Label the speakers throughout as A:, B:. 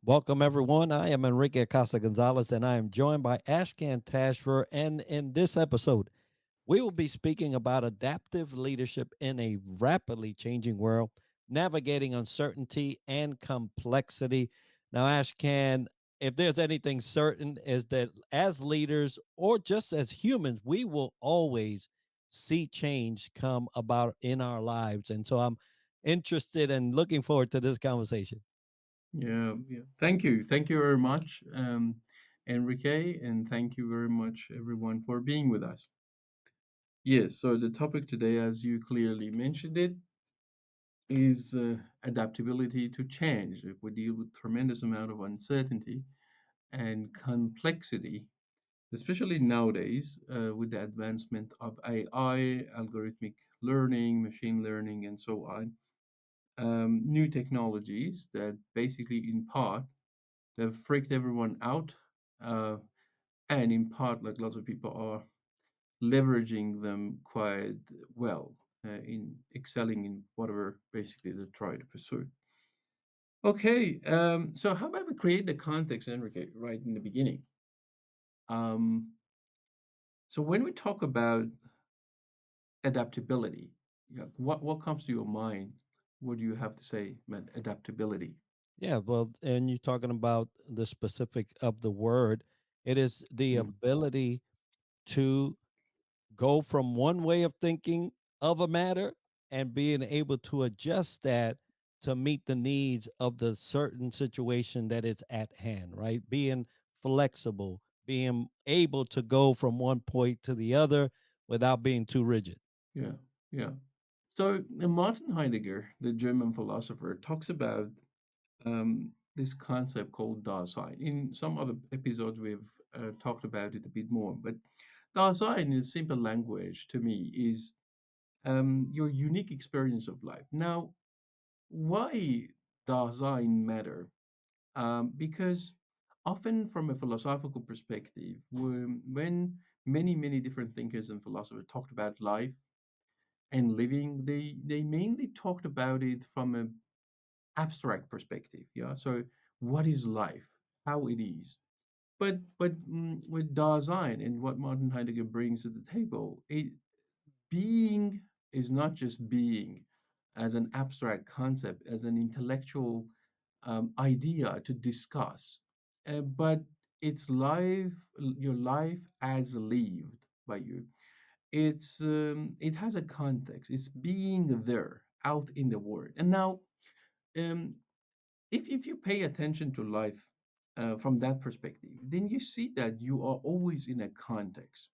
A: Welcome, everyone. I am Enrique Acosta Gonzales, and I am joined by Ashkan Tashvir. And in this episode, we will be speaking about adaptive leadership in a rapidly changing world, navigating uncertainty and complexity. Now, Ashkan, if there's anything certain, is that as leaders or just as humans, we will always see change come about in our lives. And so I'm interested and looking forward to this conversation.
B: Yeah, yeah. Thank you very much, Enrique, and thank you very much, everyone, for being with us. Yes, so the topic today, as you clearly mentioned it, is adaptability to change. We deal with tremendous amount of uncertainty and complexity, especially nowadays with the advancement of AI, algorithmic learning, machine learning, and so on. New technologies that basically, in part, they've freaked everyone out, uh, and in part, like lots of people are leveraging them quite well in excelling in whatever basically they try to pursue. Okay, so how about we create the context, Enrique, right in the beginning? Um, so when we talk about adaptability, what comes to your mind? What do you have to say about adaptability?
A: Yeah, well, and you're talking about the specific of the word. It is the
B: Mm,
A: ability to go from one way of thinking of a matter and being able to adjust that to meet the needs of the certain situation that is at hand, right? Being flexible, being able to go from one point to the other without being too rigid.
B: yeah, yeah. So Martin Heidegger, the German philosopher, talks about this concept called Dasein. In some other episodes, we've talked about it a bit more, but Dasein in simple language to me is your unique experience of life. Now, why Dasein matter? Because often from a philosophical perspective, when many different thinkers and philosophers talked about life and living, they mainly talked about it from a abstract perspective. Yeah. So what is life? How it is? But with Dasein and what Martin Heidegger brings to the table, being is not just being as an abstract concept, as an intellectual idea to discuss, but it's life, your life as lived by you. It has a context. It's being there out in the world. And now, um, if you pay attention to life from that perspective, then you see that you are always in a context.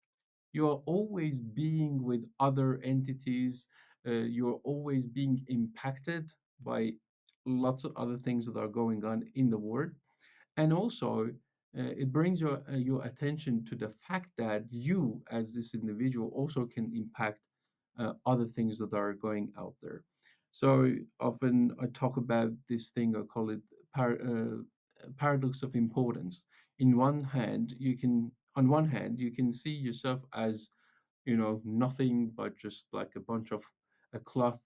B: You are always being with other entities. You're always being impacted by lots of other things that are going on in the world. And also, it brings your attention to the fact that you, as this individual, also can impact other things that are going out there. So often I talk about this thing, I call it paradox of importance. On one hand, you can see yourself as nothing but just like a bunch of a cloth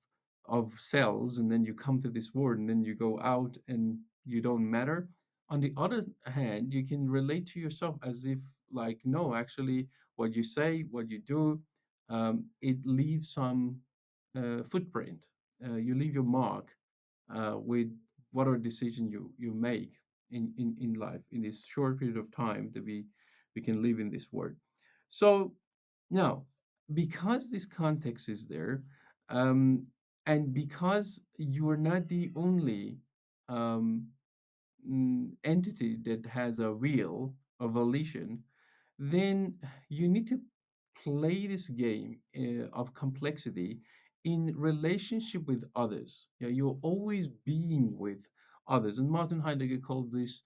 B: of cells, and then you come to this world, and then you go out and you don't matter. On the other hand, you can relate to yourself as if, like, no, actually, what you say, what you do, it leaves some footprint. You leave your mark with whatever decision you make in life in this short period of time that we can live in this world. So now, because this context is there, um, and because you are not the only um, entity that has a will, a volition, then you need to play this game of complexity in relationship with others. Yeah, you're always being with others, and Martin Heidegger called this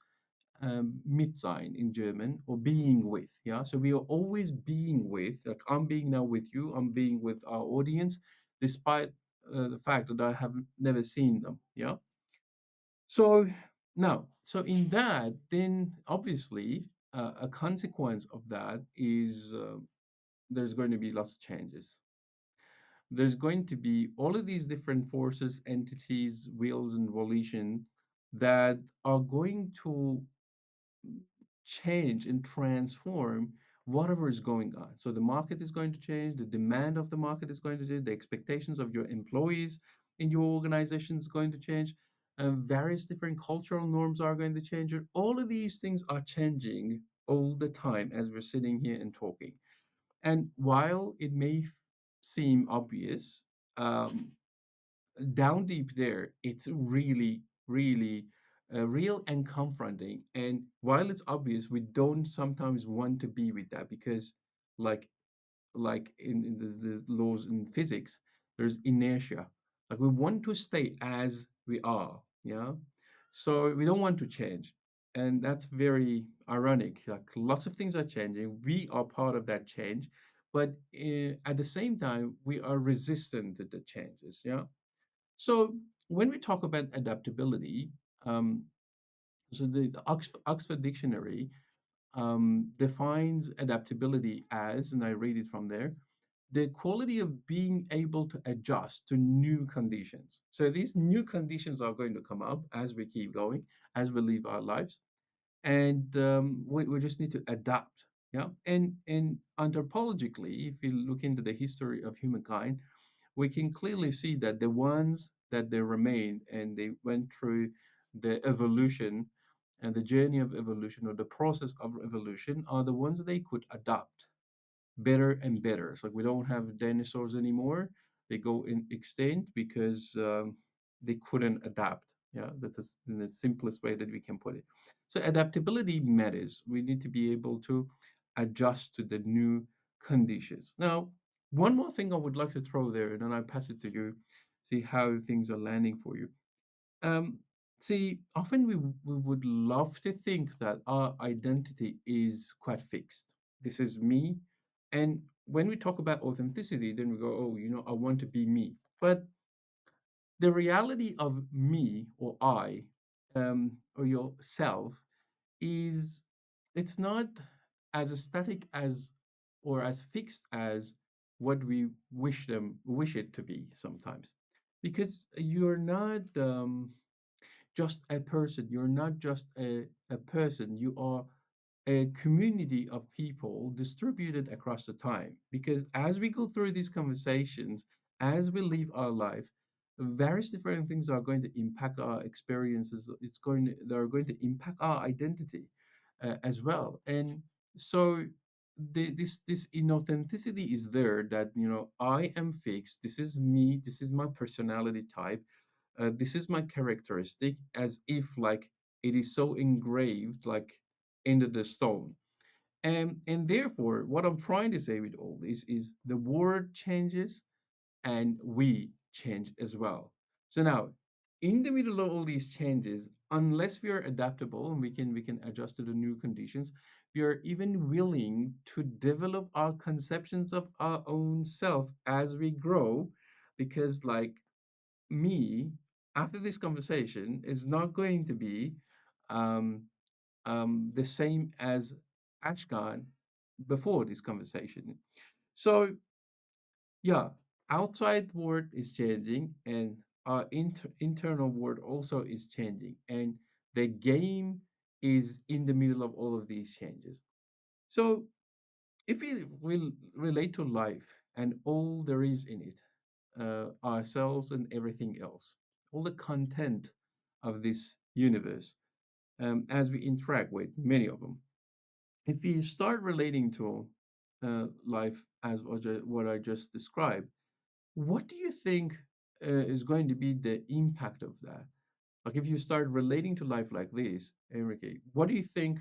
B: Mitsein in German, or being with. Yeah, so we are always being with. Like I'm being now with you. I'm being with our audience, despite the fact that I have never seen them. Yeah. So now, so in that, then obviously a consequence of that is there's going to be lots of changes. There's going to be all of these different forces, entities, wills, and volition that are going to change and transform whatever is going on. So the market is going to change, the demand of the market is going to change, the expectations of your employees in your organization is going to change, various different cultural norms are going to change. And all of these things are changing all the time as we're sitting here and talking. And while it may seem obvious, um, down deep there, it's really, really real and confronting. And while it's obvious, we don't sometimes want to be with that because, like, in the laws in physics, there's inertia. Like we want to stay as we are, yeah. So we don't want to change, and that's very ironic. Like lots of things are changing. We are part of that change, but at the same time, we are resistant to the changes, yeah. So when we talk about adaptability, um, so the Oxford Dictionary defines adaptability as, and I read it from there, the quality of being able to adjust to new conditions. So these new conditions are going to come up as we keep going, as we live our lives, and we just need to adapt. Yeah, and anthropologically, if you look into the history of humankind, we can clearly see that the ones that they remained and they went through the evolution and the journey of evolution or the process of evolution are the ones they could adapt better and better. So we don't have dinosaurs anymore. They go in extinct because they couldn't adapt. Yeah, that's in the simplest way that we can put it. So adaptability matters. We need to be able to adjust to the new conditions. Now, one more thing I would like to throw there, and then I pass it to you, see how things are landing for you. Um, See, often we would love to think that our identity is quite fixed. This is me. And when we talk about authenticity, then we go, oh, I want to be me. But the reality of me or I, or yourself is it's not as static as or as fixed as what we wish it to be sometimes. Because you're not just a person. You're not just a person. You are a community of people distributed across the time. Because as we go through these conversations, as we live our life, various different things are going to impact our experiences. They're going to impact our identity as well. And so this inauthenticity is there that I am fixed. This is me. This is my personality type, this is my characteristic, as if like it is so engraved like into the stone. And therefore what I'm trying to say with all this is the word changes and we change as well. So now, in the middle of all these changes, unless we are adaptable and we can adjust to the new conditions, we are even willing to develop our conceptions of our own self as we grow, because like me after this conversation is not going to be um, the same as Ashkan before this conversation. So yeah, outside world is changing, and our internal world also is changing, and the game is in the middle of all of these changes. So if we will relate to life and all there is in it, ourselves and everything else, all the content of this universe, as we interact with many of them. If we start relating to life as what I just described, what do you think is going to be the impact of that? Like if you start relating to life like this, Enrique, what do you think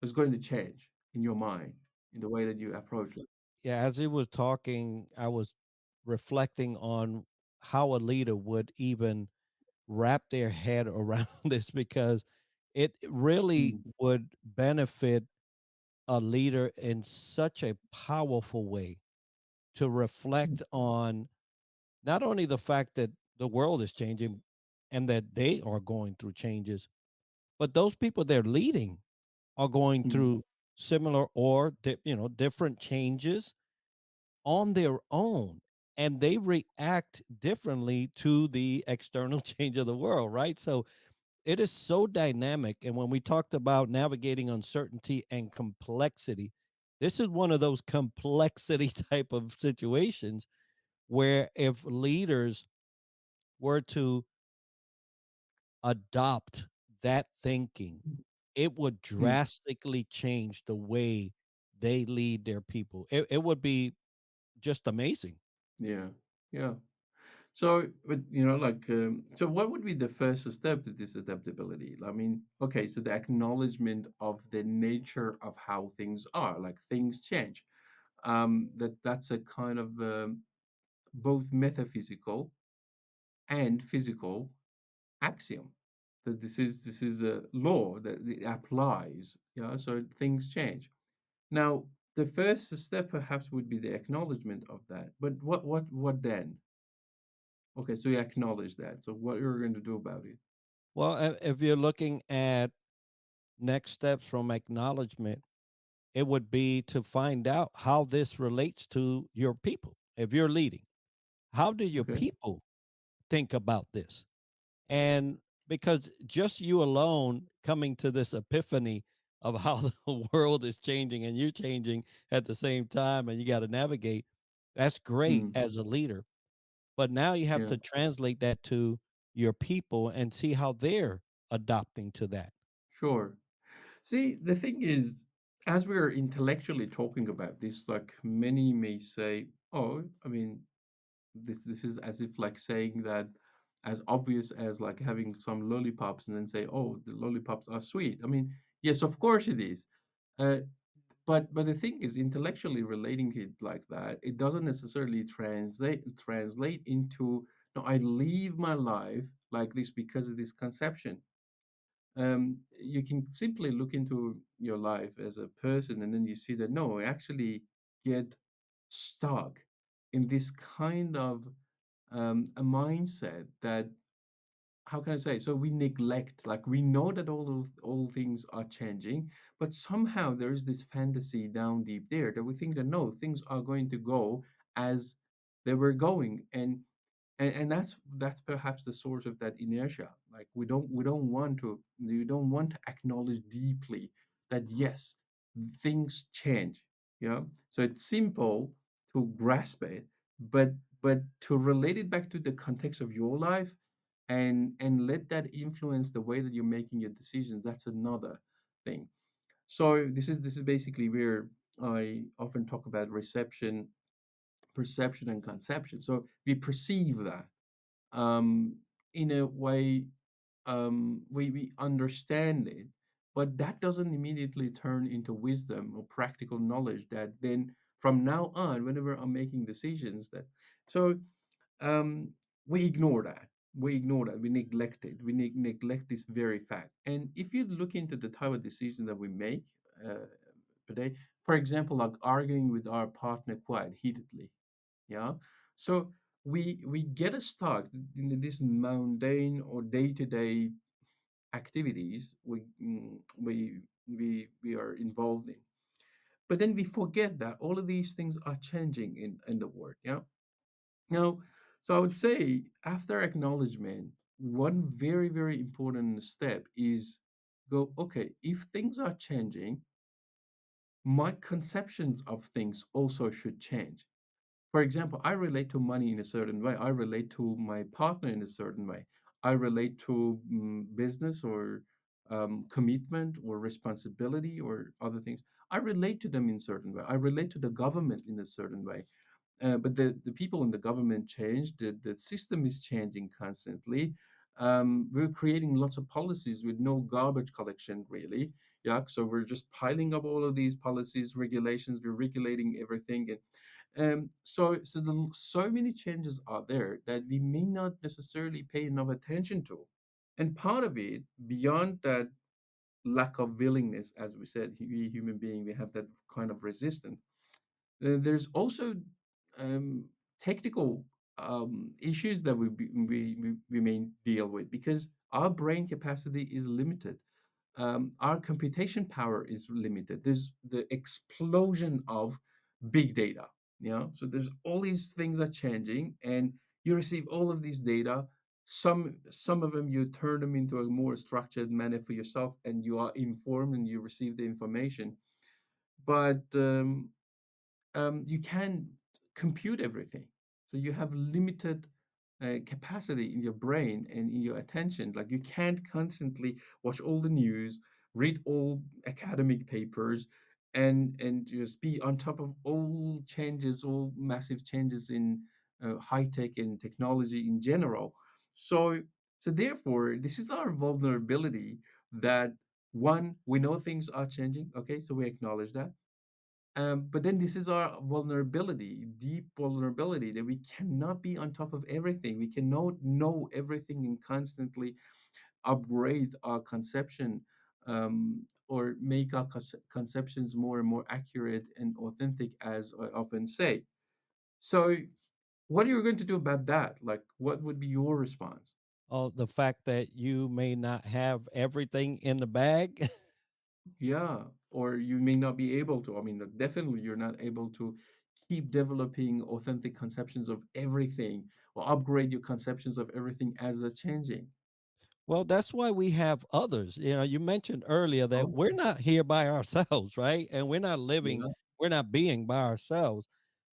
B: is going to change in your mind, in the way that you approach life?
A: Yeah, as he was talking, I was reflecting on how a leader would even wrap their head around this, because it really
B: Mm,
A: would benefit a leader in such a powerful way to
B: mm,
A: reflect on not only the fact that the world is changing and that they are going through changes, but those people they're leading are going
B: mm,
A: through similar or different changes on their own, and they react differently to the external change of the world, right? So it is so dynamic. And when we talked about navigating uncertainty and complexity, this is one of those complexity type of situations where if leaders were to adopt that thinking, it would
B: Mm,
A: drastically change the way they lead their people. It would be just amazing.
B: yeah, yeah. So, but so what would be the first step to this adaptability? I mean, okay, so the acknowledgement of the nature of how things are, like things change. That's a kind of both metaphysical and physical axiom. That this is a law that it applies. Yeah, so things change. Now, the first step perhaps would be the acknowledgement of that. But what then? Okay, so you acknowledge that. So what you're going to do about it?
A: Well, if you're looking at next steps from acknowledgement, it would be to find out how this relates to your people. If you're leading, how do your
B: Okay.
A: people think about this? And because just you alone coming to this epiphany of how the world is changing and you're changing at the same time and you got to navigate, that's great
B: Mm,
A: as a leader. But now you have
B: yeah,
A: to translate that to your people and see how they're adopting to that.
B: sure. See, the thing is, as we're intellectually talking about this, like many may say, oh, I mean, this is as if like saying that as obvious as like having some lollipops and then say, oh, the lollipops are sweet. I mean, yes, of course it is. Uh, but the thing is, intellectually relating it like that, it doesn't necessarily translate into no, I live my life like this because of this conception. You can simply look into your life as a person and then you see that no, I actually get stuck in this kind of a mindset that how can I say? So we neglect, like we know that all things are changing, but somehow there is this fantasy down deep there that we think that no, things are going to go as they were going, and that's perhaps the source of that inertia. Like we don't want to you don't want to acknowledge deeply that yes, things change. So it's simple to grasp it, but to relate it back to the context of your life and let that influence the way that you're making your decisions, that's another thing. So this is basically where I often talk about reception, perception, and conception. So we perceive that um, in a way we understand it, but that doesn't immediately turn into wisdom or practical knowledge that then from now on, whenever I'm making decisions, that so um, we ignore that. We ignore that. We neglect it. We neglect this very fact. And if you look into the type of decision that we make today, for example, like arguing with our partner quite heatedly, yeah. So we get stuck in this mundane or day-to-day activities we are involved in. But then we forget that all of these things are changing in the world. Yeah. Now, so I would say after acknowledgement, one very, very important step is go, okay, if things are changing, my conceptions of things also should change. For example, I relate to money in a certain way. I relate to my partner in a certain way. I relate to business or commitment or responsibility or other things. I relate to them in certain way. I relate to the government in a certain way. But the people in the government change. The system is changing constantly. We're creating lots of policies with no garbage collection, really. Yeah, so we're just piling up all of these policies, regulations. We're regulating everything, and so many changes are there that we may not necessarily pay enough attention to. And part of it, beyond that lack of willingness, as we said, we human being, we have that kind of resistance. There's also um, technical issues that we may deal with because our brain capacity is limited. Our computation power is limited. There's the explosion of big data. So there's all these things are changing, and you receive all of these data. Some of them you turn them into a more structured manner for yourself, and you are informed and you receive the information. But you can compute everything. So you have limited capacity in your brain and in your attention. Like you can't constantly watch all the news, read all academic papers, and just be on top of all changes, all massive changes in high tech and technology in general. So so therefore, this is our vulnerability that one, we know things are changing. Okay, so we acknowledge that, but then this is our vulnerability, deep vulnerability, that we cannot be on top of everything. We cannot know everything and constantly upgrade our conception, or make our conceptions more and more accurate and authentic, as I often say. So, what are you going to do about that? Like, what would be your response?
A: The fact that you may not have everything in the bag.
B: Yeah, or you may not be able to. I mean, like, definitely you're not able to keep developing authentic conceptions of everything or upgrade your conceptions of everything as they're changing.
A: Well, that's why we have others. You mentioned earlier that
B: Oh,
A: we're not here by ourselves, right? And we're not living,
B: yeah,
A: we're not being by ourselves.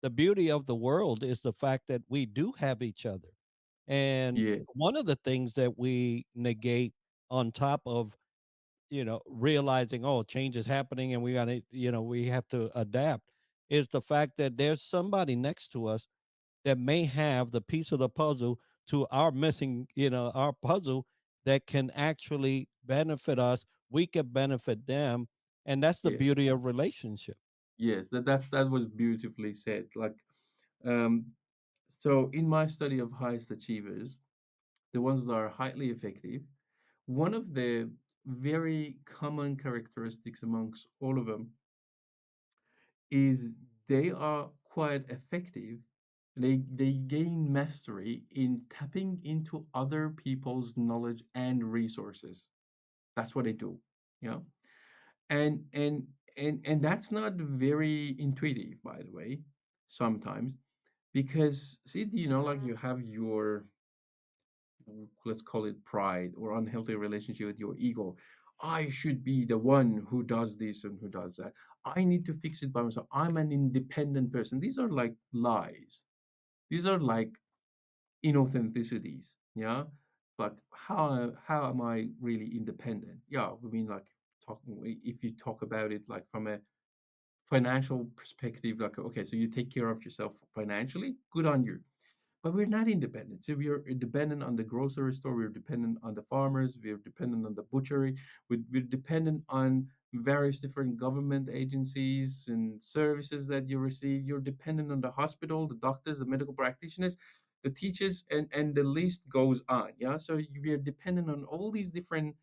A: The beauty of the world is the fact that we do have each other. And
B: yeah,
A: one of the things that we negate on top of, realizing, oh, change is happening and we got to, we have to adapt is the fact that there's somebody next to us that may have the piece of the puzzle to our missing, our puzzle that can actually benefit us. We can benefit them. And that's the
B: yeah.
A: beauty of relationship.
B: Yes, that was beautifully said. Like, um, so in my study of highest achievers, the ones that are highly effective, one of the very common characteristics amongst all of them is they are quite effective. They gain mastery in tapping into other people's knowledge and resources. That's what they do. Yeah. And and and that's not very intuitive, by the way, sometimes. Because see, like you have your, let's call it pride or unhealthy relationship with your ego. I should be the one who does this and who does that. I need to fix it by myself. I'm an independent person. These are like lies. These are like inauthenticities. Yeah. Like how am I really independent? Yeah, I mean, like, talking, if you talk about it like from a financial perspective, like, okay, so you take care of yourself financially, good on you. But we're not independent. So we're dependent on the grocery store. We're dependent on the farmers. We're dependent on the butchery. We're dependent on various different government agencies and services that you receive. You're dependent on the hospital, the doctors, the medical practitioners, the teachers, and the list goes on. Yeah. So we are dependent on all these different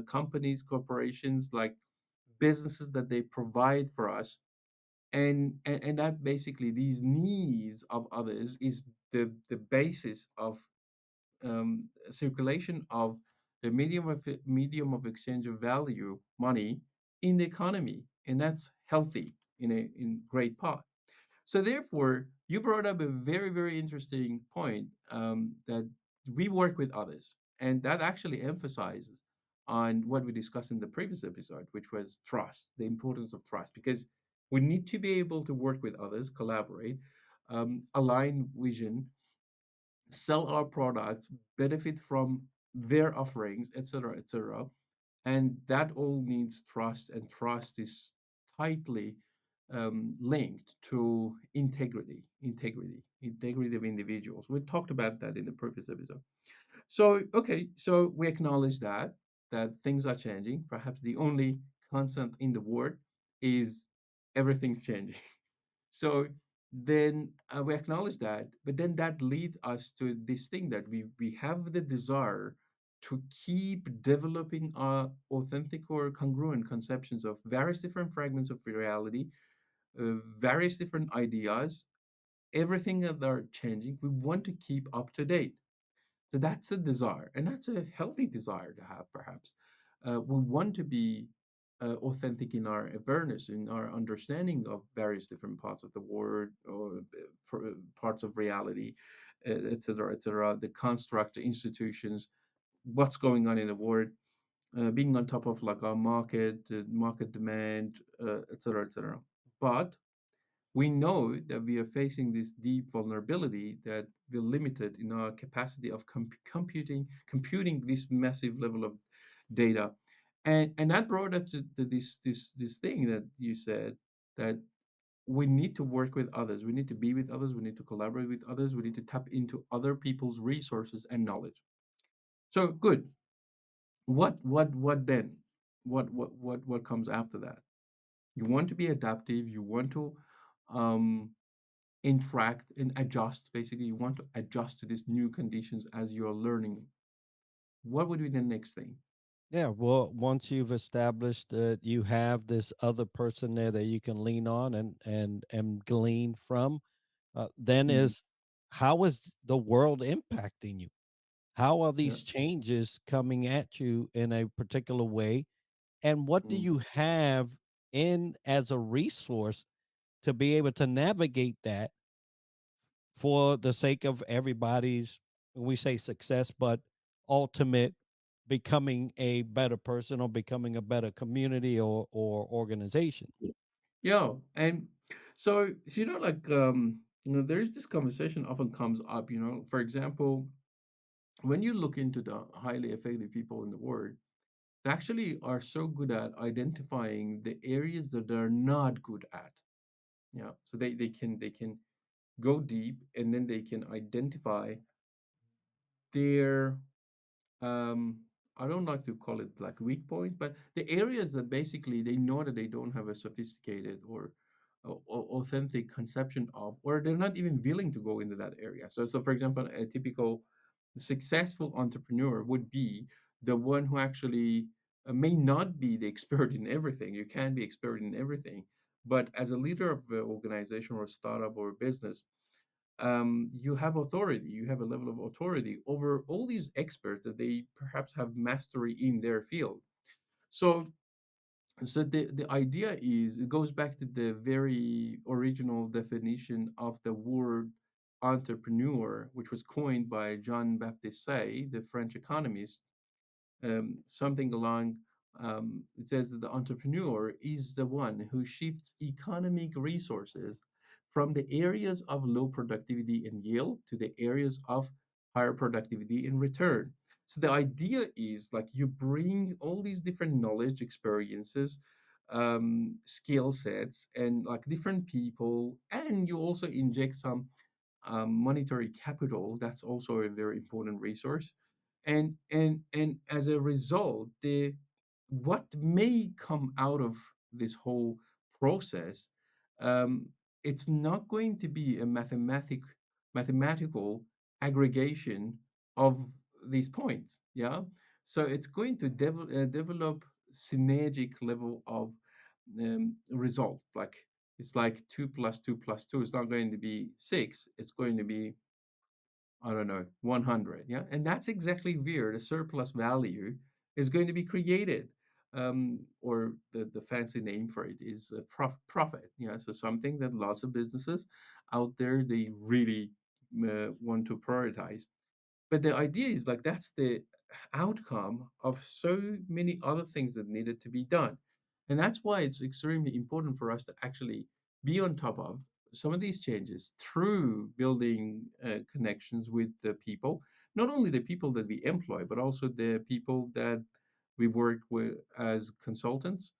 B: companies, corporations, like businesses that they provide for us, and that basically these needs of others is the basis of circulation of the medium of exchange of value, money, in the economy, and that's healthy in great part. So therefore, you brought up a very, very interesting point, that we work with others, and that actually emphasizes on what we discussed in the previous episode, which was trust, the importance of trust, because we need to be able to work with others, collaborate, align vision, sell our products, benefit from their offerings, etc., etc. And that all needs trust, and trust is tightly linked to integrity of individuals. We talked about that in the previous episode. So, okay, so we acknowledge that things are changing. Perhaps the only constant in the world is everything's changing. So then we acknowledge that, but then that leads us to this thing that we have the desire to keep developing our authentic or congruent conceptions of various different fragments of reality, various different ideas, everything that are changing. We want to keep up to date. So that's a desire, and that's a healthy desire to have, perhaps. We want to be authentic in our awareness, in our understanding of various different parts of the world or parts of reality. etc., etc., the construct, the institutions, what's going on in the world, being on top of like our market, market demand, etc., etc. But we know that we are facing this deep vulnerability that we're limited in our capacity of computing this massive level of data, and that brought us to this thing that you said, that we need to work with others, we need to be with others, we need to collaborate with others, we need to tap into other people's resources and knowledge. So good. What then? What comes after that? You want to be adaptive. You want to um, interact and adjust. Basically, you want to adjust to these new conditions as you're learning. What would be the next thing?
A: Yeah, well, once you've established that you have this other person there that you can lean on and glean from, then
B: Mm,
A: is how is the world impacting you? How are
B: yeah.
A: these changes coming at you in a particular way? And what do
B: Mm,
A: you have in as a resource to be able to navigate that for the sake of everybody's, we say success, but ultimate becoming a better person or becoming a better community or organization.
B: yeah. And so like there's this conversation often comes up. For example, when you look into the highly effective people in the world, they actually are so good at identifying the areas that they're not good at. Yeah. So they can go deep, and then they can identify their um I don't like to call it like weak points, but the areas that basically they know that they don't have a sophisticated or authentic conception of, or they're not even willing to go into that area. So for example, a typical successful entrepreneur would be the one who actually may not be the expert in everything. You can be expert in everything, but as a leader of an organization or a startup or a business, you have authority. You have a level of authority over all these experts that they perhaps have mastery in their field. So, so the idea is, it goes back to the very original definition of the word entrepreneur, which was coined by Jean Baptiste Say, the French economist. Something along, it says that the entrepreneur is the one who shifts economic resources from the areas of low productivity and yield to the areas of higher productivity and return. So the idea is like you bring all these different knowledge, experiences, skill sets, and like different people, and you also inject some monetary capital. That's also a very important resource, and as a result, the what may come out of this whole process, um, it's not going to be a mathematical aggregation of these points. Yeah, so it's going to develop synergic level of result. Like it's like 2 plus 2 plus 2. It's not going to be 6. It's going to be, I don't know, 100. Yeah. And that's exactly where the surplus value is going to be created. Or the fancy name for it is profit. Yeah. So something that lots of businesses out there, they really want to prioritize. But the idea is like that's the outcome of so many other things that needed to be done. And that's why it's extremely important for us to actually be on top of some of these changes through building connections with the people, not only the people that we employ, but also the people that we work with as consultants.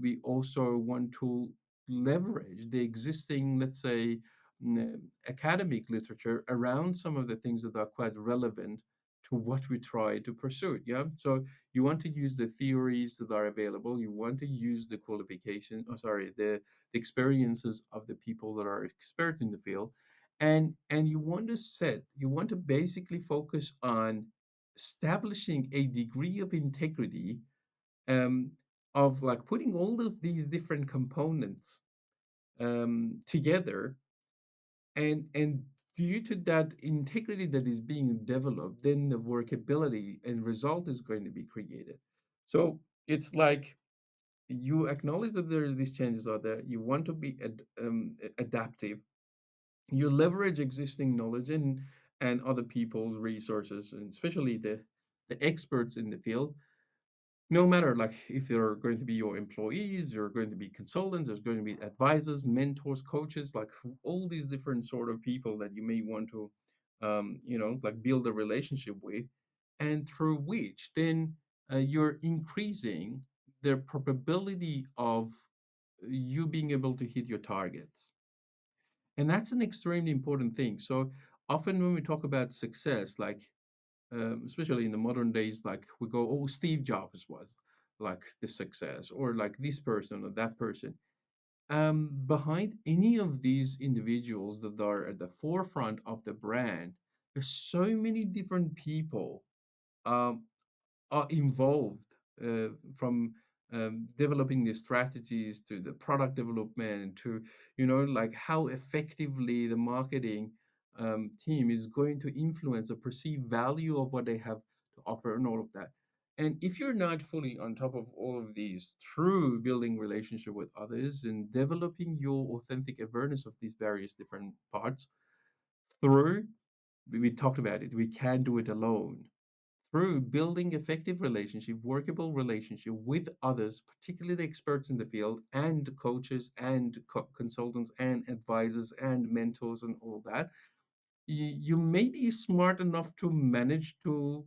B: We also want to leverage the existing, let's say, academic literature around some of the things that are quite relevant to what we try to pursue. Yeah. So you want to use the theories that are available. You want to use the qualification, oh, sorry, the experiences of the people that are expert in the field. And you want to basically focus on establishing a degree of integrity, um, of like putting all of these different components together, and due to that integrity that is being developed, then the workability and result is going to be created. So it's like you acknowledge that there is these changes out there, you want to be adaptive, you leverage existing knowledge, and other people's resources, and especially the experts in the field. No matter like if they're going to be your employees, you're going to be consultants, there's going to be advisors, mentors, coaches, like all these different sort of people that you may want to, like build a relationship with, and through which then you're increasing the probability of you being able to hit your targets. And that's an extremely important thing. So often when we talk about success, like especially in the modern days, like we go, oh, Steve Jobs was like the success, or like this person or that person. Behind any of these individuals that are at the forefront of the brand, there's so many different people um, are involved, from developing the strategies to the product development to like how effectively the marketing team is going to influence the perceived value of what they have to offer and all of that. And if you're not fully on top of all of these through building relationship with others and developing your authentic awareness of these various different parts through, we talked about it, we can't do it alone. Through building effective relationship, workable relationship with others, particularly the experts in the field and coaches and consultants and advisors and mentors and all that, you may be smart enough to manage to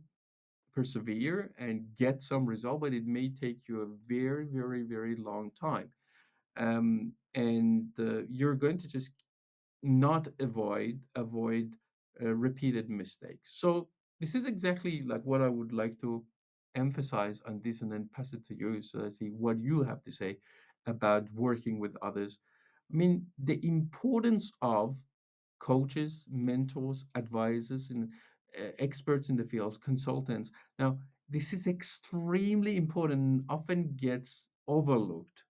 B: persevere and get some result, but it may take you a very, very, very long time. And you're going to just not avoid repeated mistakes. So this is exactly like what I would like to emphasize on this, and then pass it to you. So let's see what you have to say about working with others. I mean, the importance of coaches, mentors, advisors, and experts in the fields, consultants. Now, this is extremely important and often gets overlooked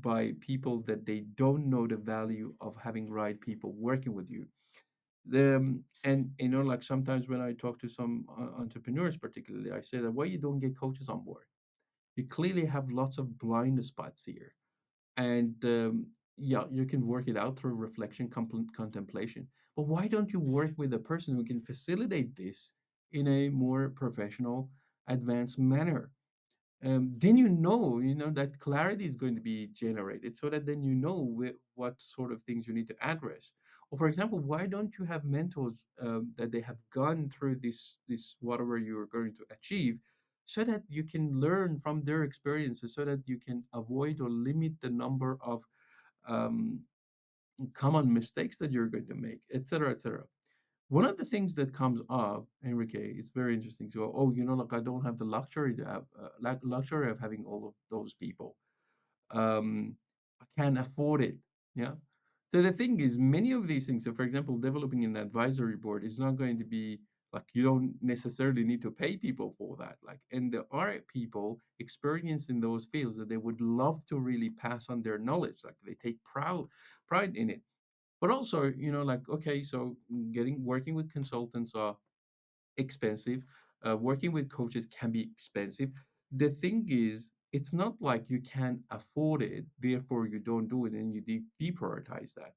B: by people that they don't know the value of having right people working with you. And like sometimes when I talk to some entrepreneurs, particularly, I say that why you don't get coaches on board. You clearly have lots of blind spots here, and yeah, you can work it out through reflection, contemplation. But why don't you work with a person who can facilitate this in a more professional, advanced manner? Then that clarity is going to be generated, so that then what sort of things you need to address. Or for example, why don't you have mentors that they have gone through this whatever you're going to achieve, so that you can learn from their experiences, so that you can avoid or limit the number of um, common mistakes that you're going to make, etc., etc. One of the things that comes up, Enrique, is very interesting. So, oh, like I don't have the luxury to have luxury of having all of those people. I can't afford it. Yeah. So the thing is, many of these things. So, for example, developing an advisory board is not going to be like you don't necessarily need to pay people for that. Like, and there are people experienced in those fields that they would love to really pass on their knowledge. Like they take pride in it. But also, like okay, so getting working with consultants are expensive. Working with coaches can be expensive. The thing is, it's not like you can afford it, therefore you don't do it and you deprioritize that.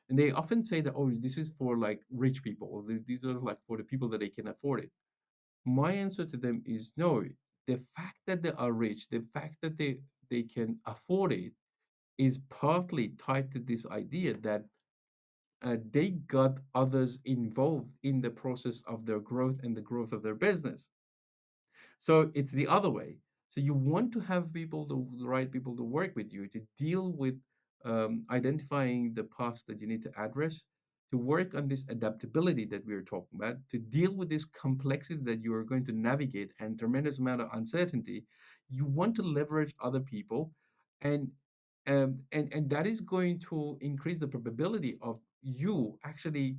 B: And they often say that, oh, this is for like rich people, or these are like for the people that they can afford it. My answer to them is no. The fact that they are rich, the fact that they can afford it, is partly tied to this idea that they got others involved in the process of their growth and the growth of their business. So it's the other way. So you want to have the right people to work with you, to deal with identifying the parts that you need to address, to work on this adaptability that we are talking about, to deal with this complexity that you are going to navigate and tremendous amount of uncertainty. You want to leverage other people, and and that is going to increase the probability of you actually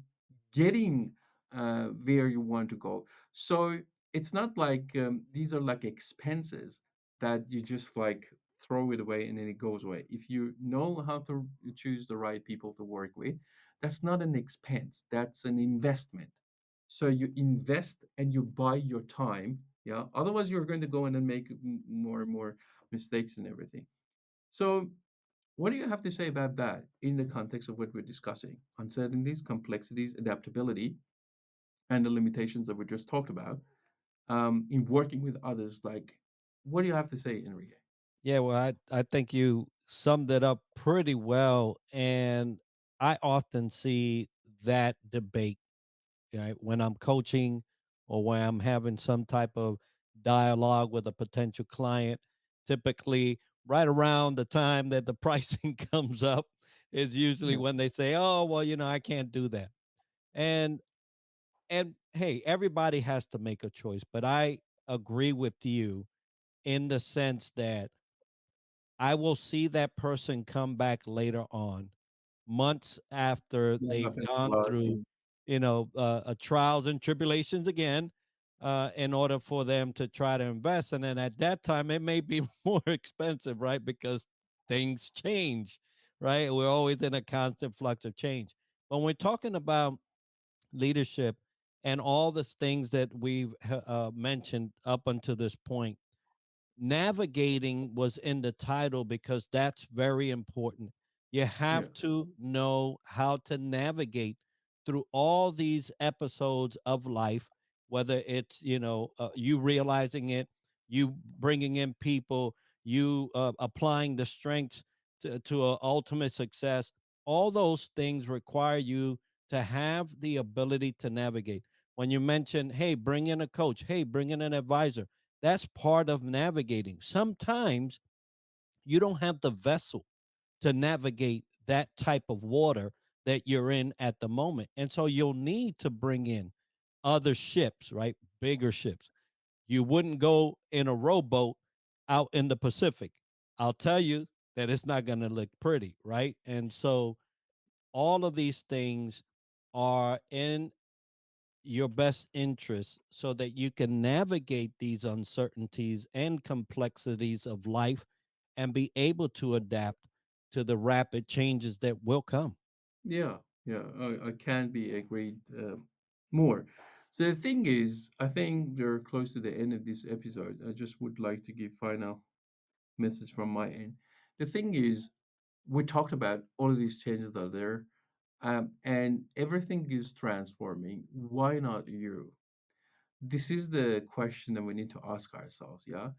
B: getting where you want to go. So it's not like these are like expenses that you just like throw it away and then it goes away. If you know how to choose the right people to work with, that's not an expense, that's an investment. So you invest and you buy your time. Yeah, otherwise you're going to go in and make more and more mistakes and everything. So what do you have to say about that in the context of what we're discussing? Uncertainties, complexities, adaptability, and the limitations that we just talked about in working with others. Like, what do you have to say, Enrique?
A: Yeah, well, I think you summed it up pretty well. And I often see that debate, right, when I'm coaching or when I'm having some type of dialogue with a potential client. Typically, right around the time that the pricing comes up is usually
B: Yeah,
A: when they say, "Oh, well, I can't do that." And hey, everybody has to make a choice, but I agree with you in the sense that I will see that person come back later on, months after
B: yeah,
A: they've
B: nothing
A: gone
B: about
A: through, trials and tribulations again, in order for them to try to invest. And then at that time, it may be more expensive, right? Because things change, right? We're always in a constant flux of change. When we're talking about leadership and all the things that we've mentioned up until this point, navigating was in the title because that's very important. You
B: yeah,
A: have to know how to navigate through all these episodes of life, whether it's, you realizing it, you bringing in people, you applying the strengths to a ultimate success. All those things require you to have the ability to navigate. When you mention, hey, bring in a coach, hey, bring in an advisor, that's part of navigating. Sometimes you don't have the vessel to navigate that type of water that you're in at the moment. And so you'll need to bring in other ships, right? Bigger ships. You wouldn't go in a rowboat out in the Pacific. I'll tell you that it's not going to look pretty, right? And so all of these things are in your best interest so that you can navigate these uncertainties and complexities of life and be able to adapt to the rapid changes that will come.
B: yeah, yeah. I can't be agreed more. So the thing is, I think we're close to the end of this episode. I just would like to give final message from my end. The thing is, we talked about all of these changes that are there, and everything is transforming. Why not you? This is the question that we need to ask ourselves. Yeah.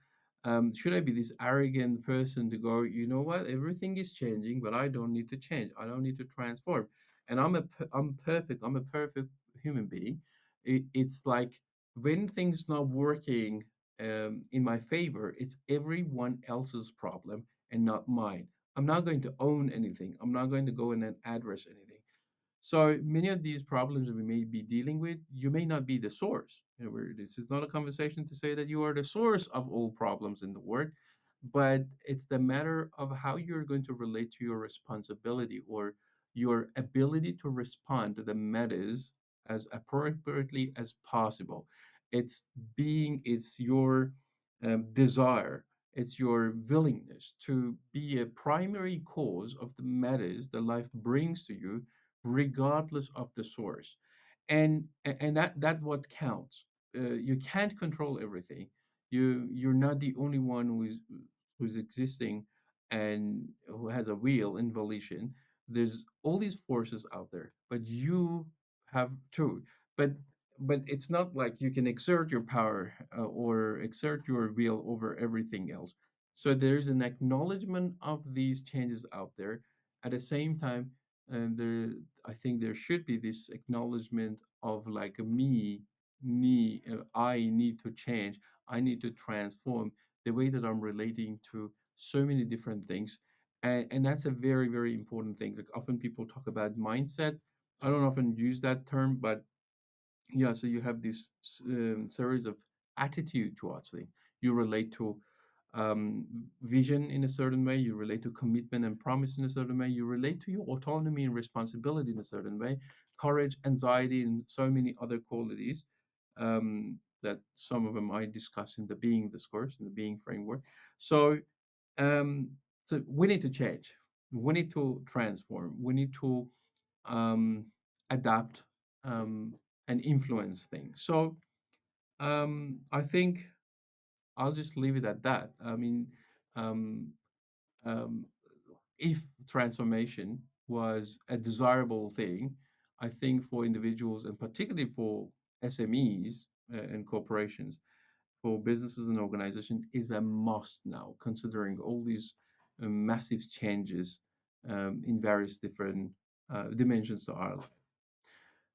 B: Should I be this arrogant person to go, you know what, everything is changing, but I don't need to change. I don't need to transform. And I'm perfect. I'm a perfect human being. It's like when things not working in my favor, it's everyone else's problem and not mine. I'm not going to own anything. I'm not going to go in and address anything. So many of these problems that we may be dealing with, you may not be the source. This is not a conversation to say that you are the source of all problems in the world, but it's the matter of how you're going to relate to your responsibility or your ability to respond to the matters as appropriately as possible. It's it's your desire, it's your willingness to be a primary cause of the matters that life brings to you regardless of the source. And that what counts. You can't control everything. You're not the only one who's existing and who has a will in volition. There's all these forces out there, but you have too. But but it's not like you can exert your power or exert your will over everything else. So there's an acknowledgement of these changes out there. At the same time, and I think there should be this acknowledgement of like I need to change. I need to transform the way that I'm relating to so many different things. And that's a very, very important thing. Like often people talk about mindset. I don't often use that term, but yeah, so you have this series of attitude towards things. You relate to um, vision in a certain way, you relate to commitment and promise in a certain way, you relate to your autonomy and responsibility in a certain way, courage, anxiety, and so many other qualities that some of them I discuss in the being discourse, in the being framework. So, um, so we need to change, we need to transform, we need to um, adapt and influence things. So I think I'll just leave it at that. I mean, um, um, if transformation was a desirable thing, I think for individuals and particularly for SMEs and corporations, for businesses and organizations is a must now, considering all these massive changes in various different dimensions to our life.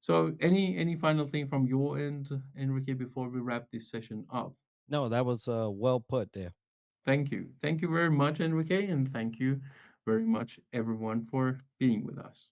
B: So, any final thing from your end, Enrique, before we wrap this session up?
A: No, that was well put there.
B: Thank you very much, Enrique, and thank you very much, everyone, for being with us.